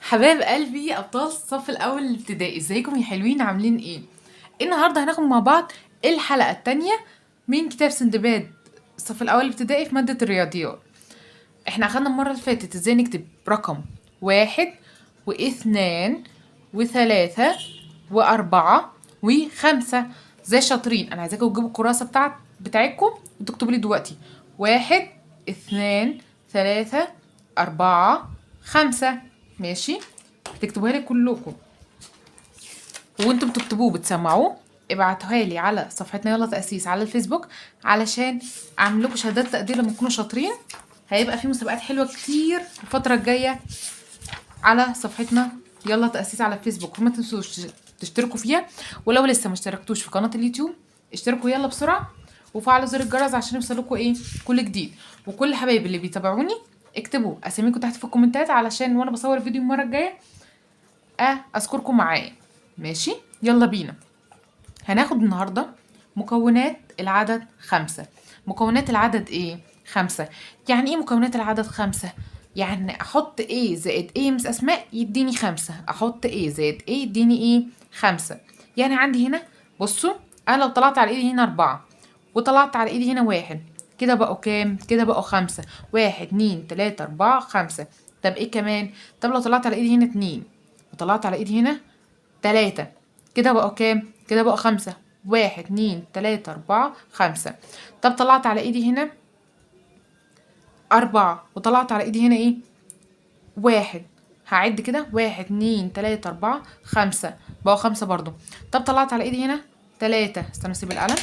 حبايب قلبي ابطال الصف الاول الابتدائي، ازيكم يا حلوين؟ عاملين ايه؟ النهارده هناخد مع بعض الحلقه التانية من كتاب سندباد الصف الاول الابتدائي في ماده الرياضيات. احنا اخدنا المره اللي فاتت ازاي نكتب رقم 1 و2 و3 و4 و5. زي شاطرين، انا عايزاكم تجيبوا الكراسه بتاعتكم وتكتبوا لي دلوقتي 1 2 3 4 5. ماشي، تكتبوها لي كلكم وانتم بتكتبوه بتسمعوه. ابعتوها لي على صفحتنا يلا تأسيس على الفيسبوك علشان اعمل لكم شهادات تقدير لما تكونوا شاطرين. هيبقى في مسابقات حلوه كتير الفتره الجايه على صفحتنا يلا تأسيس على الفيسبوك، وما تنسوش تشتركوا فيها. ولو لسه ما اشتركتوش في قناه اليوتيوب اشتركوا يلا بسرعه وفعلوا زر الجرس عشان يوصلكوا كل جديد. وكل حبايبي اللي بيتابعوني اكتبوا اساميكم تحت في الكومنتات علشان وانا بصور الفيديو المره الجايه اذكركم معايا. ماشي، يلا بينا. هناخد النهارده مكونات العدد 5. مكونات العدد ايه 5؟ يعني ايه مكونات العدد 5؟ يعني احط ايه زائد ايه مس اسماء يديني 5، احط ايه زائد ايه يديني 5. يعني عندي هنا بصوا، انا لو طلعت على ايدي هنا 4 وطلعت على ايدي هنا 1 كده بقوا كام؟ كده بقوا 5. 1 2 3 4 5. طب ايه كمان؟ طب لو طلعت على ايدي هنا 2 وطلعت على ايدي هنا 3 كده بقوا كام؟ كده بقوا 5. 1 2 3 4 5. طب طلعت على ايدي هنا 4 وطلعت على ايدي هنا 1. هعد كده 1 2 3 4 5 بقوا 5 برضو. طب طلعت على ايدي هنا 3، استنى اسيب القلم.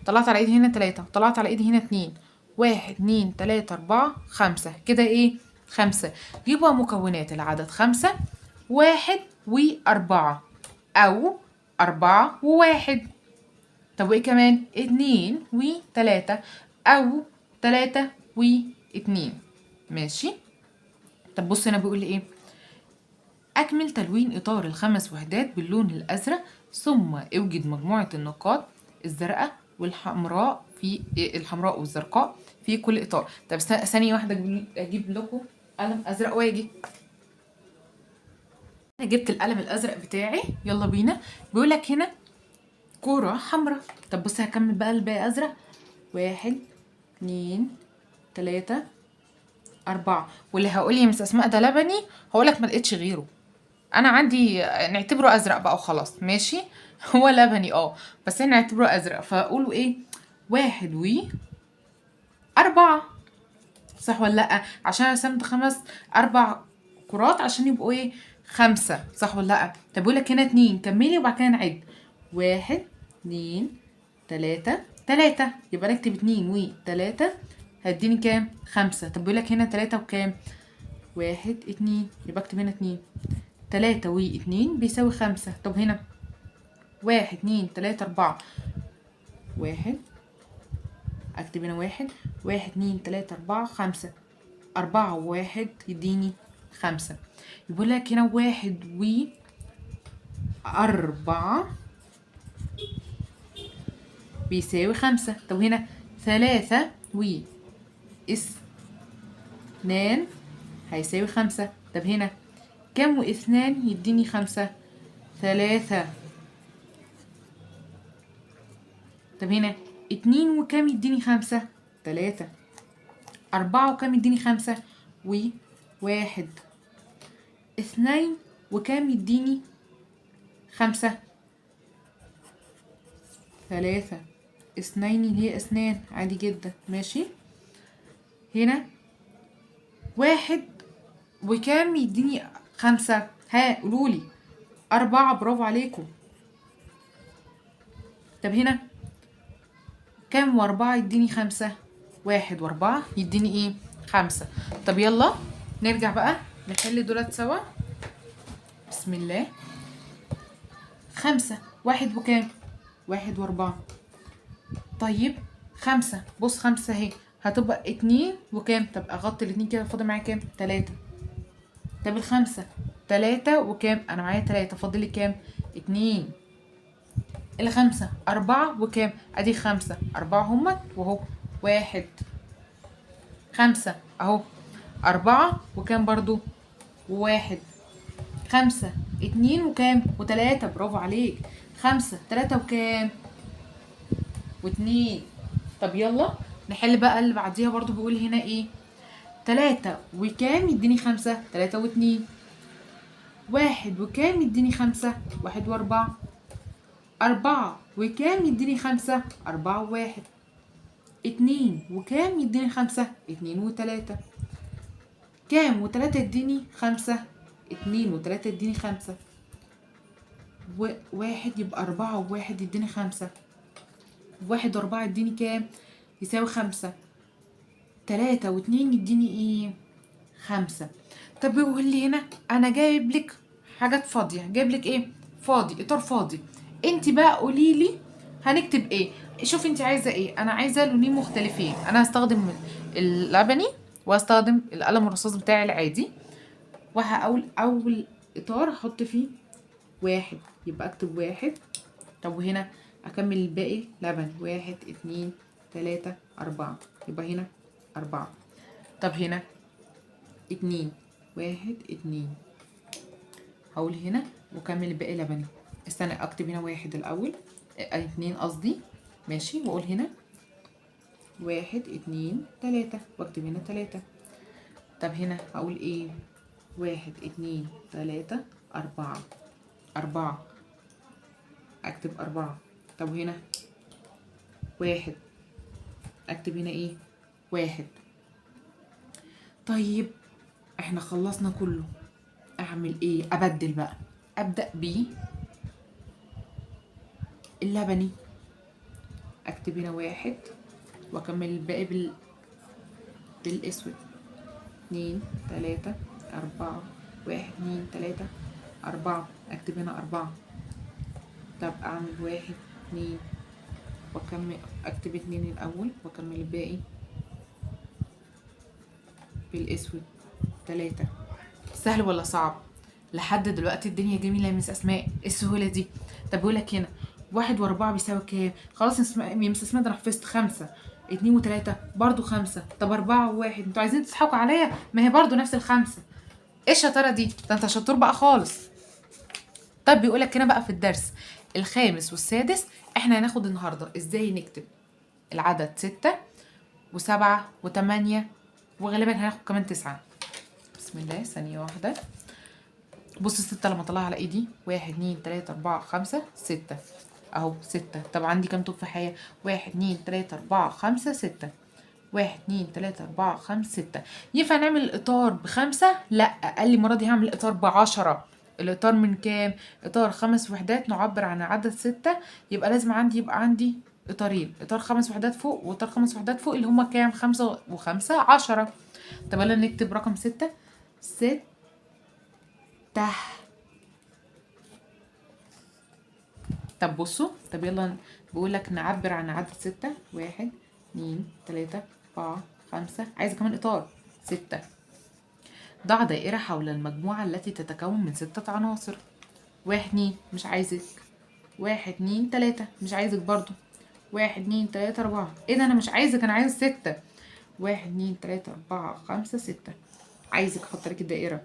طلعت على ايدي هنا 3 وطلعت على ايدي هنا 2. 1 2 3 4 5 كده 5. يبقى مكونات العدد 5 1 و4 أو 4 و1. طب وإيه كمان؟ 2 و3 أو 3 و2. ماشي. طب بص هنا بيقول لي أكمل تلوين إطار الخمس وحدات باللون الأزرق ثم اوجد مجموعة النقاط الزرقاء والحمراء في الحمراء والزرقاء في كل إطار. طب ثانية واحدة أجيب لكم قلم أزرق واجي. انا جبت القلم الازرق بتاعي، يلا بينا. بيقول لك هنا كوره حمراء. طب بص هكمل بقى الباقي ازرق. 1 2 3 4. واللي هقول لي يا مس اسماء ده لبني هقول لك ما لقيتش غيره. انا عندي نعتبره ازرق بقى وخلاص. ماشي هو لبني بس احنا نعتبره ازرق فاقولوا 1 و4. صح ولا لا؟ عشان رسمت 4 كرات عشان يبقوا 5. صح ولا لا؟ طب بيقول لك هنا 2 كملي وبعد كده نعد 1 2 3 يبقى نكتب 2 و3 هيديني كام؟ 5. طب بيقول لك هنا 3 وكام؟ 1 2 يبقى اكتب هنا 2. 3 و2 بيساوي 5. طب هنا 1 2 3 4 1 اكتب هنا 1 1 2 3 4 5. 4 و1 يديني 5. يقول لك هنا 1 و4 بيساوي 5. طب هنا 3 و2 هيساوي 5. طب هنا كم و2 يديني 5؟ 3. طب هنا 2 وكم يديني 5؟ 3. 4 وكم يديني 5؟ و1. 2 وكام يديني 5؟ 3. 2 اللي هي اسنان عادي جدا. ماشي. هنا 1 وكام يديني 5؟ ها قولولي. 4. برافو عليكم. طب هنا كام و4 يديني 5؟ 1 و4 يديني 5. طب يلا نرجع بقى نحل دولت سوا. بسم الله. 5 1 وكام؟ 1 و4. طيب 5 بص 5 اهي هتبقى 2 وكام؟ طب اغطي الاتنين كده فاضل معايا كام؟ 3. طب ال5 3 وكام؟ انا معايا 3 فاضل لي كام؟ 2. ال5 4 وكام؟ ادي 5 4 هما وهو 1. 5 اهو 4 وكام برضو؟ و1. 5 2 وكام و3، برافو عليك. 5 3 وكام و2. طب يلا نحل بقى اللي بعديها. برضو بيقول هنا ايه؟ 3 وكام يديني 5، 3 و2. 1 وكام يديني 5، 1 و4. 4 وكام يديني 5، 4 و1. 2 وكام يديني 5، 2 و3. كام و3 يديني 5، 2 و3 يديني 5. وواحد يبقى 4 وواحد يديني 5. 1 و4 يديني كام؟ يساوي 5. 3 و2 يديني ايه؟ 5. طب بيقول لي هنا انا جايب لك حاجات فاضيه، جايب لك ايه؟ فاضي، اطار فاضي. انت بقى قولي لي هنكتب ايه. شوفي انت عايزه ايه. انا عايزه لونين مختلفين. انا هستخدم اللبني وهستخدم القلم الرصاص بتاعي العادي. اول اطار احط فيه 1، يبقى اكتب 1. طب وهنا اكمل الباقي لبني. 1 2 3 4، يبقى هنا 4. طب هنا 2 1 2، هقول هنا واكمل الباقي لبني. استنى اكتب هنا 1 الاول، 2 قصدي. ماشي، واقول هنا 1 2 3 واكتب هنا 3. طب هنا هقول ايه؟ 1 2 3 4، 4 اكتب 4. طب هنا 1 اكتب هنا ايه؟ 1. طيب احنا خلصنا كله. اعمل ايه؟ ابدل بقى. ابدأ باللبني. اكتب هنا 1 واكمل الباقي بالاسود. 2 3 4، 1 2 3 4، اكتب هنا 4. طب اعمل 1 2 واكمل، اكتب 2 الاول واكمل الباقي بالاسود. 3. سهل ولا صعب؟ لحد دلوقتي الدنيا جميله يا مس اسماء. ايه السهوله دي؟ طب بقول لك هنا 1 و4 بيساوي كام؟ خلاص يا مس اسماء، ده انا حفظت. 5 2 و3 برضو 5. طب 4 و1 انتوا عايزين تضحكوا عليا؟ ما هي برضو نفس الخمسه. ايه الشطاره دي؟ ده انت شطور بقى خالص. طب بيقول لك هنا بقى في الدرس الخامس والسادس احنا هناخد النهارده ازاي نكتب العدد 6 و7 و8، وغالبا هناخد كمان 9. بسم الله، ثانيه واحده. بص 6 لما اطلعها على ايدي 1 2 3 4 5 6 اهو 6. طب عندي كام تفاحية؟ 1 2 3 4 5 6. 1 2 3 4 5 6. ينفع نعمل الاطار ب5؟ لا، قال لي المرة دي هعمل الاطار ب10. الاطار من كام؟ اطار 5 وحدات نعبر عن عدد 6. يبقى لازم يبقى عندي اطارين، اطار 5 وحدات فوق واطار 5 وحدات فوق، اللي هما كام؟ 5 و5 10. طب يلا نكتب رقم 6. 6. طب بصوا، طب يلا بقول لك نعبر عن عدد 6. 1 2 3 4 5. عايزة كمان إطار 6. ضع دائرة حول المجموعة التي تتكون من 6 عناصر. 1 2 مش عايزك. 1 2 3 مش عايزك برضو. 1 2 3 4. ايه ده، انا مش عايزك، انا عايز 6. 1 2 3 4 5 6. عايزك احط عليك الدائرة.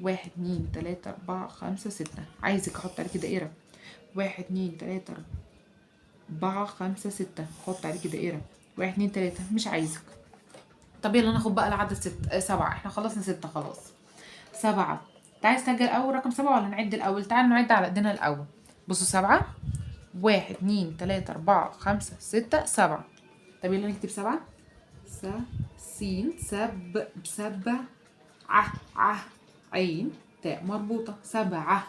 1 2 3 4 5 6. عايزك احط عليك دائرة. 1 2 3 4 5 6. حط عليكي دائرة. 1 2 3 مش عايزك. طب يلا ناخد بقى العدد 7. احنا خلصنا 6 خلاص. 7. انت عايز تسجل اول رقم 7 ولا نعد الاول؟ تعال نعد على ايدينا الاول. بصوا 7. 1 2 3 4 5 6 7. طب يلا نكتب 7. س س سب سبع عين تاء مربوطة. 7.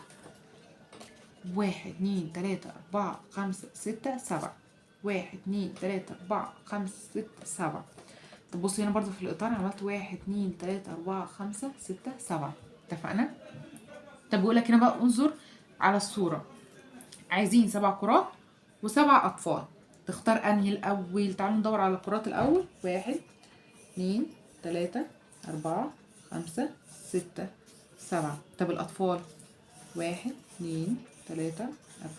1 2 3 4 5 6 7. 1 2 3 4 5 6 7. طب بصوا هنا برضو في الإطار عملت 1 2 3 4 5 6 7. اتفقنا؟ طب بيقول لك هنا بقى انظر على الصورة. عايزين 7 كرات و7 أطفال. تختار أنهي الأول؟ تعالوا ندور على الكرات الأول. 1 2 3 4 5 6 7. طب الأطفال 1 2 3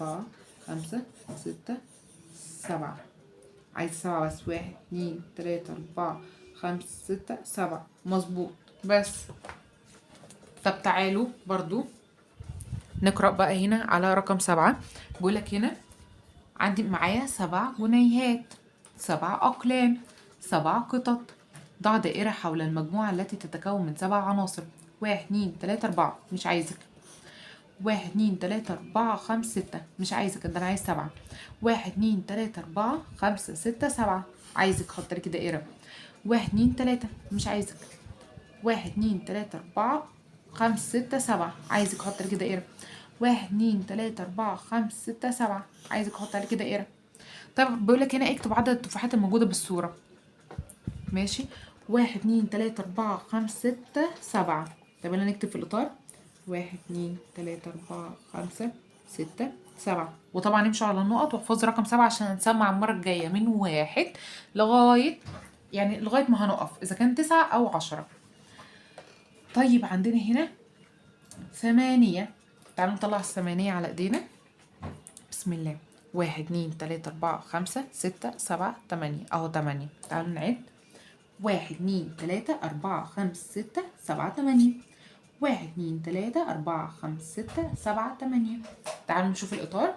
4 5 6 7. عايز 7 بس. 1 2 3 4 5 6 7. مظبوط. بس طب تعالوا برضو نقرأ بقى هنا على رقم 7. بيقولك هنا عندي معايا 7 جنيهات، 7 أقلام، 7 قطط. ضع دائرة حول المجموعة التي تتكون من 7 عناصر. 1 2 3 4 مش عايزك. 1 2 3 4 5 6 مش عايزك، ده أنا عايز 7. 1 2 3 4 5 6 7 عايزك، حط لك دائرة. 1 2 3 مش عايزك. 1 2 3 4 5 6 7 عايزك، حط لك دائرة. 1 2 3 4 5 6 7 عايزك، احط عليه كده دائرة. طب بيقول لك هنا اكتب عدد التفاحات الموجودة بالصورة. ماشي. 1 2 3 4 5 6 7. طب يلا نكتب في الإطار. 1 2 3 4 5 6 7. وطبعا نمشوا على النقط واحفظ رقم 7 عشان نسمع المرة الجاية من 1 لغاية لغاية ما هنقف إذا كان 9 أو 10. طيب عندنا هنا 8. تعالوا نطلع الثمانية على ايدينا. بسم الله. 1 2 3 4 5 6 7 8 اهو 8. تعالوا نعد. 1 2 3 4 5 6 7 8. 1 2 3 4 5 6 7 8. تعالوا نشوف الإطار.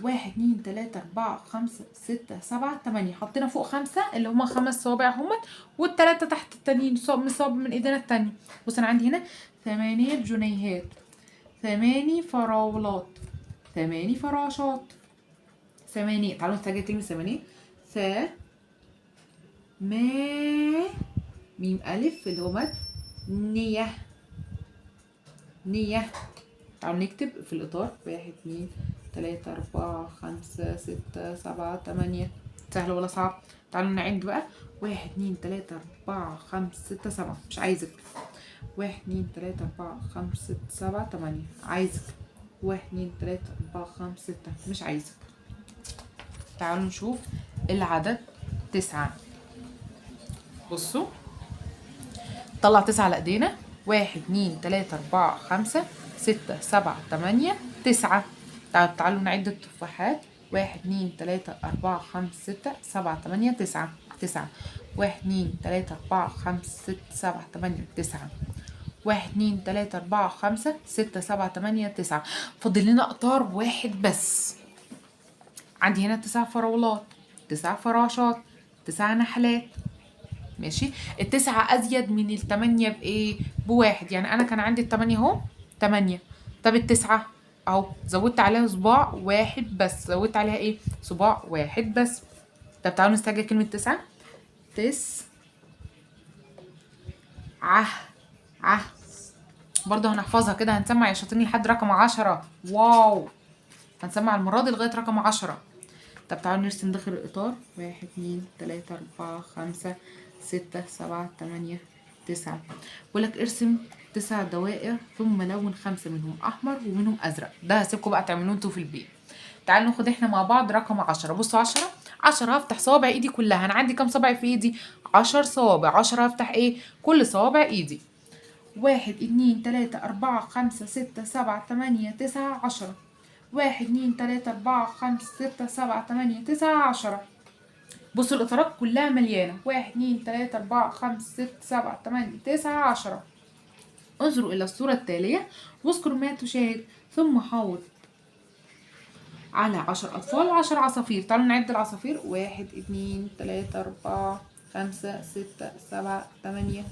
1 2 3 4 5 6 7 8. حطينا فوق 5 اللي هما 5 صوابع همت، والتلاتة تحت التانيين صواب من ايدينا التانية. بص انا عندي هنا 8 جنيهات، 8 فراولات، 8 فراشات، 8. تعالوا نستعجل كلمة 8. ما ميم ألف اللي هو مد نية. نية. تعالوا نكتب في الإطار. 1 2 3 4 5 6 7 8. سهل ولا صعب؟ تعالوا نعد بقى. 1 2 3 4 5 6 7 مش عايزك. 1 2 3 4 5 6 7 8 عايزك. 1 2 3 4 5 6 مش عايزك. تعالوا نشوف العدد 9. بصوا طلع 9 على ايدينا. 1 2 3 4 5 6 7 8 9. تعالوا نعد التفاحات. 1 2 3 4 5 6 7 8 9. 9. 1 2 3 4 5 6 7 8 9. 1 2 3 4 5 6 7 8 9. فاضل لنا قطار واحد بس. عندي هنا 9 فراولات، 9 فراشات، 9 نحلات. ماشي. التسعة أزيد من التمانية بإيه؟ بواحد. يعني أنا كان عندي التمانية أهو 8. طب التسعة أهو زودت عليها صباع واحد بس. زودت عليها إيه؟ صباع واحد بس. طب تعالوا نستعجل كلمة 9. ع برضه هنحفظها كده. هنسمع يا شاطرين لحد رقم 10. واو. هنسمع المرة دي لغاية رقم 10. طب تعالوا نرسم داخل الإطار. 1 2 3 4 5 6 7 8 9. بقولك ارسم 9 دوائر ثم لون 5 منهم أحمر ومنهم أزرق. ده هسيبكم بقى تعملوه انتوا في البيت. تعالوا ناخد احنا مع بعض رقم 10. بصوا 10 هفتح صوابع ايدي كلها. انا عندي كام صابع في ايدي؟ 10 صوابع. 10 هفتح ايه؟ كل صوابع ايدي. 1 2 3 4 5 6 7 8 9 10. 1 2 3 4 5 6 7 8 9 10. بصوا الإطارات كلها مليانة. 1 2 3 4 5 6 7 8 9 10. انظروا إلى الصورة التالية واذكروا ما تشاهد ثم حاول على 10 أطفال و10 عصافير. تعالوا نعد العصافير. 1 2 3 4 5 6 7 8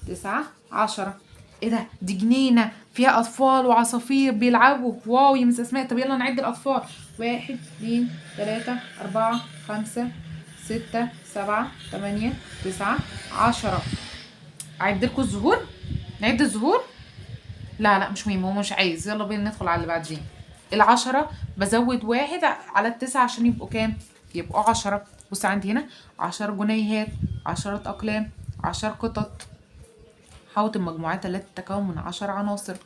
9 10. ايه ده؟ دي جنينة فيها أطفال وعصافير بيلعبوا. واو يا مس أسماء. طب يلا نعد الأطفال. 1 2 3 4 5 6 7 8 9 10. أعد لكم الزهور. نعد الزهور. لا مش مهم، هو مش عايز. يلا بينا ندخل على اللي بعدين. 10 بزود واحد على 9 عشان يبقوا كام؟ يبقوا 10. بص عندي هنا 10 جنيهات، 10 أقلام، 10 قطط. حوط المجموعات التي تتكون من 10 عناصر.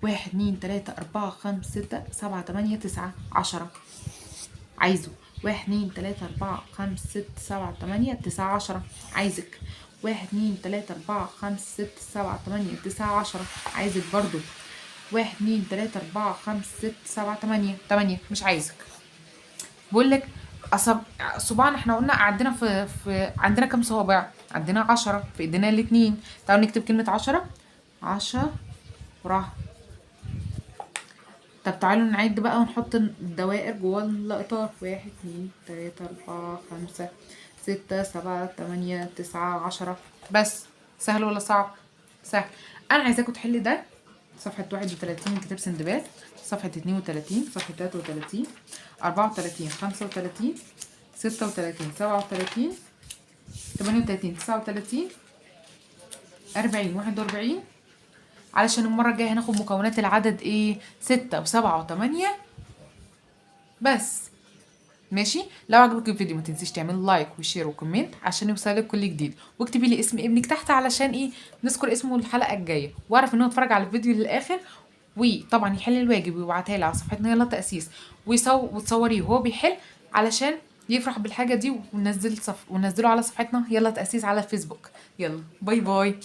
1 2 3 4 5 6 7 8 9 10. عايزه. 1 2 3 4 5 6 7 8 9 10. عايزك. 1 2 3 4 5 6 7 8 9 10. عايزك برضو. 1 2 3 4 5 6 7 8 مش عايزك. بقول لك صباعنا احنا قلنا عندنا في عندنا كام صوابع؟ عندنا 10 في ايدينا الاتنين. تعالوا نكتب كلمة 10. 10 طب تعالوا نعد بقى ونحط الدوائر جوه الإطار. 1 2 3 4 5 6 7 8 9 10. بس سهل ولا صعب؟ سهل. أنا عايزاكم تحل ده صفحة 31 من كتاب سندباد، صفحة 32، صفحة 33، 34، 35، 36، 37، 38، 39، 40، 41. علشان المرة الجاية هناخد مكونات العدد ايه؟ 6 و7 و8 بس. ماشي. لو عجبك الفيديو ما تنسيش تعمل لايك وشير وكومنت عشان يوصلك كل جديد، واكتبي لي اسم ابنك تحت علشان ايه؟ نذكر اسمه الحلقة الجاية، واعرف ان هو اتفرج على الفيديو للاخر. وطبعا يحل الواجب ويبعتها لي على صفحتنا يلا تأسيس، وتصوريه وهو بيحل علشان يفرح بالحاجة دي، وننزله على صفحتنا يلا تأسيس على الفيسبوك. يلا باي باي.